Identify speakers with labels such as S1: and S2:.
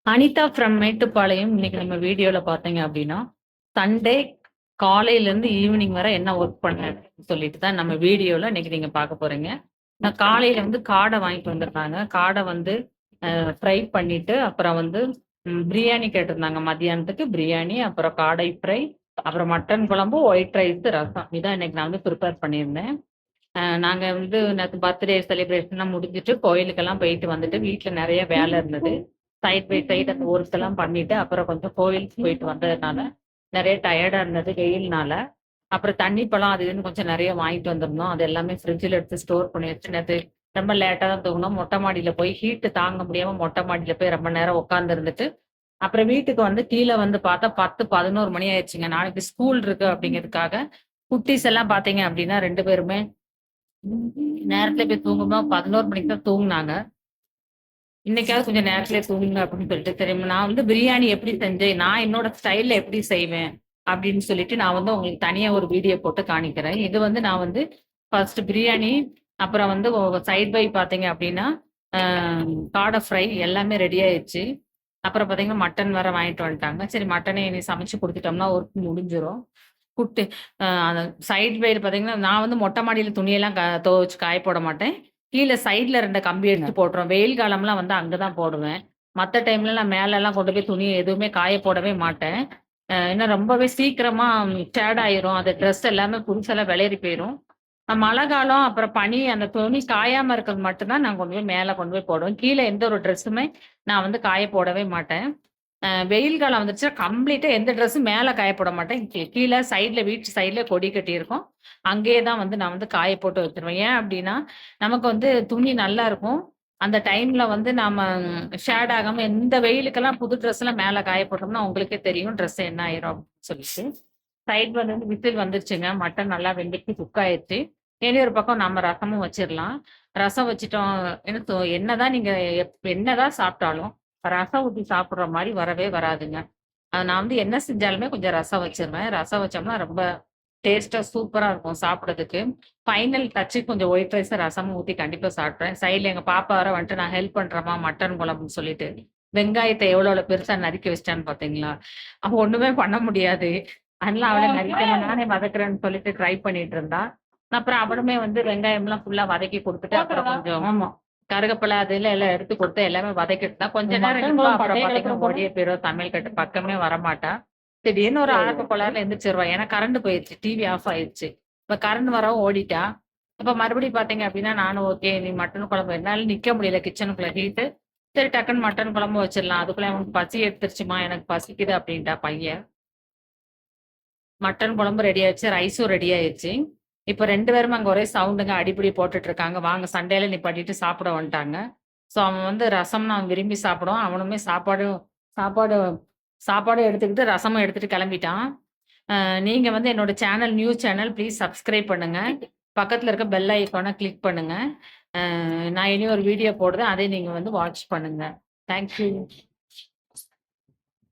S1: Anitha from Mettupalayam. இன்னைக்கு நம்ம வீடியோல பார்த்தீங்க அப்படின்னா, சண்டே காலையிலேருந்து ஈவினிங் வரை என்ன ஒர்க் பண்ணேன் சொல்லிட்டு தான் நம்ம வீடியோல இன்னைக்கு நீங்க பார்க்க போறீங்க. நான் காலையில வந்து காடை வாங்கிட்டு வந்திருந்தாங்க. காடை வந்து ஃப்ரை பண்ணிட்டு, அப்புறம் வந்து பிரியாணி கேட்டிருந்தாங்க. மதியானத்துக்கு பிரியாணி, அப்புறம் காடை ஃப்ரை, அப்புறம் மட்டன் குழம்பு, ஒயிட் ரைஸ், ரசம். இதான் இன்னைக்கு நான் வந்து ப்ரிப்பேர் பண்ணியிருந்தேன். நாங்க வந்து நேத்து பர்த்டே செலிப்ரேஷன்லாம் முடிஞ்சுட்டு, கோயிலுக்கெல்லாம் போயிட்டு வந்துட்டு, வீட்ல நெறைய வேலை இருந்தது. சைட் பை சைடு அந்த ஒர்க் எல்லாம் பண்ணிட்டு, அப்புறம் கொஞ்சம் கோயிலுக்கு போயிட்டு வந்ததுனால, நெறைய டயர்டா இருந்தது வெயில்னால. அப்புறம் தண்ணி பழம் அது இதுன்னு கொஞ்சம் நெறைய வாங்கிட்டு வந்திருந்தோம். அது எல்லாமே ஃப்ரிட்ஜ்ல எடுத்து ஸ்டோர் பண்ணி வச்சு நேத்து ரொம்ப லேட்டா தான் தூங்குனோம். மொட்டை மாடியில போய் ஹீட் தாங்க முடியாம மொட்டை மாடியில போய் ரொம்ப நேரம் உட்கார்ந்து இருந்துட்டு, அப்புறம் வீட்டுக்கு வந்து கீழ வந்து பார்த்தா 10, 11 மணி ஆயிருச்சுங்க. நாளைக்கு ஸ்கூல் இருக்கு அப்படிங்கிறதுக்காக, குட்டீஸ் எல்லாம் பார்த்தீங்க அப்படின்னா 2 பேருமே நேரத்துல போய் தூங்கும்போது 11 மணிக்கு தான் தூங்குனாங்க. இன்னைக்காவது கொஞ்சம் நேரத்திலே தூங்குங்க அப்படின்னு சொல்லிட்டு, தெரியுமா நான் வந்து பிரியாணி எப்படி செஞ்சேன், நான் என்னோட ஸ்டைல்ல எப்படி செய்வேன் அப்படின்னு சொல்லிட்டு, நான் வந்து உங்களுக்கு தனியா ஒரு வீடியோ போட்டு காணிக்கிறேன். இது வந்து நான் வந்து ஃபர்ஸ்ட் பிரியாணி, அப்புறம் வந்து சைட் பை பார்த்தீங்க அப்படின்னா, அ காடை ஃப்ரை எல்லாமே ரெடி ஆயிருச்சு. அப்புறம் பார்த்தீங்கன்னா, மட்டன் வேற வாங்கிட்டு வந்துட்டாங்க. சரி மட்டனே இனி சமைச்சு குடுத்துட்டோம்னா ஒர்க் முடிஞ்சிரும். புட்டு அந்த சைட் பை பார்த்தீங்கன்னா, நான் வந்து மொட்டை மாடியில துணியெல்லாம் துவச்சு காய போட மாட்டேன். கீழ சைட்ல 2 கம்பி எடுத்து போட்டுருவேன். வெயில் காலம்லாம் வந்து அங்க தான் போடுவேன். மத்த டைம்ல நான் மேலலாம் கொண்டு போய் துணி எதுவுமே காய போடவே மாட்டேன். ஏன்னா ரொம்பவே சீக்கிரமா சேட் ஆயிரும். அந்த ட்ரெஸ் எல்லாமே புதுசெல்லாம் வெளரி போயிரும். மழை காலம், அப்புறம் பனி அந்த துணி காயாம இருக்கிறது மட்டும் தான் நான் கொண்டு போய் மேல கொண்டு போய் போடுவேன். கீழ எந்த ஒரு ட்ரெஸ்ஸுமே நான் வந்து காய போடவே மாட்டேன். வெயில் காலம் வந்துருச்சுன்னா கம்ப்ளீட்டா எந்த ட்ரெஸ்ஸும் மேல காய போட மாட்டேன். கீழ சைட்ல வீட்டு சைட்ல கொடி கட்டியிருக்கும். அங்கேயே தான் வந்து நான் வந்து காய போட்டு வச்சுருவேன். ஏன் அப்டின்னா, நமக்கு வந்து துணி நல்லா இருக்கும். அந்த டைம்ல வந்து நாம ஷேட் ஆகாம இந்த வெயிலுக்கெல்லாம் புது ட்ரெஸ்லாம் மேல காய போட்டோம்னா, உங்களுக்கே தெரியும் ட்ரெஸ் என்ன ஆயிரும் அப்டின்னு சொல்லிட்டு. சைட் வந்து விசில் வந்துருச்சுங்க. மட்டன் நல்லா வெந்துட்டு குக் ஆயிருச்சு. இனி ஒரு பக்கம் நம்ம ரசமும் வச்சிரலாம். ரசம் வச்சுட்டோம். என்னதான் நீங்க என்னதான் சாப்ட்டாலும், ரசம் ஊத்தி சாப்பிடுற மாரி வரவே வராதுங்க. நான் வந்து என்ன செஞ்சாலுமே கொஞ்சம் ரசம் வச்சுருவேன். ரசம் வச்சோம்னா ரொம்ப டேஸ்ட்டா சூப்பரா இருக்கும் சாப்பிடறதுக்கு. ஃபைனல் டச்சு கொஞ்சம் ஒயிட் ரைஸும் ரசமும் ஊத்தி கண்டிப்பா சாப்பிட்றேன். சைட்ல எங்க பாப்பா வேற வந்துட்டு நான் ஹெல்ப் பண்றேன்ம்மா மட்டன் குழம்புன்னு சொல்லிட்டு, வெங்காயத்த எவ்வளோ பெருசா நறுக்கி வச்சுட்டான்னு பார்த்தீங்களா? அவ ஒண்ணுமே பண்ண முடியாது. அதனால அவள நறுக்கணும் நானே வதக்குறேன்னு சொல்லிட்டு ட்ரை பண்ணிட்டு இருந்தா. அப்புறம் அவளுமே வந்து வெங்காயம்லாம் ஃபுல்லா வதக்கி குடுத்துட்டு, அப்புறம் கொஞ்சம் ஆமா. கருவேப்பில அது இதுல எல்லாம் எடுத்து குடுத்து எல்லாமே வதக்கிட்டு தான் கொஞ்ச நேரம் நிப்பா. அப்புறம் பார்த்தீங்கன்னா ஓடியே போயிரும். சமையல் கட்டு பக்கமே வரமாட்டா. திடீர்னு ஒரு ஆர்வ கோளாறுல எந்திரிச்சுருவா. ஏன்னா கரண்ட் போயிருச்சு. டிவி ஆஃப் ஆயிருச்சு. இப்ப கரண்ட் வரவும் ஓடிட்டா. அப்ப மறுபடியும் பார்த்தீங்க அப்டின்னா, நானும் ஓகே நீ மட்டன் குழம்பு என்னால நிக்க முடியல கிச்சனுக்குள்ள ஹீட்டு. சரி டக்குன்னு மட்டன் குழம்பு வச்சிடலாம். அதுக்குள்ள அவனுக்கு பசி எடுத்துருச்சும்மா, எனக்கு பசிக்குது அப்டின்ட்டா பையன். மட்டன் குழம்பு ரெடி ஆயிருச்சு. ரைஸும் ரெடி ஆயிருச்சு. இப்ப 2 பேரும் அங்க ஒரே சவுண்டுங்க. அடிபிடி போட்டுட்டு இருக்காங்க. வாங்க சண்டையில நிப்பாட்டிட்டு சாப்பிட வந்துட்டாங்க. ஸோ அவன் வந்து ரசம்னா அவன் விரும்பி சாப்பிடுவான். அவனுமே சாப்பாடு சாப்பாடும் எடுத்துக்கிட்டு, ரசமும் எடுத்துட்டு கெளம்பிட்டான். நீங்க வந்து என்னோட channel new channel please subscribe பண்ணுங்க. பக்கத்துல இருக்க பெல் ஐகான கிளிக் பண்ணுங்க. நான் இனி ஒரு வீடியோ போடுறேன். அதை நீங்க வந்து வாட்ச் பண்ணுங்க. Thank you.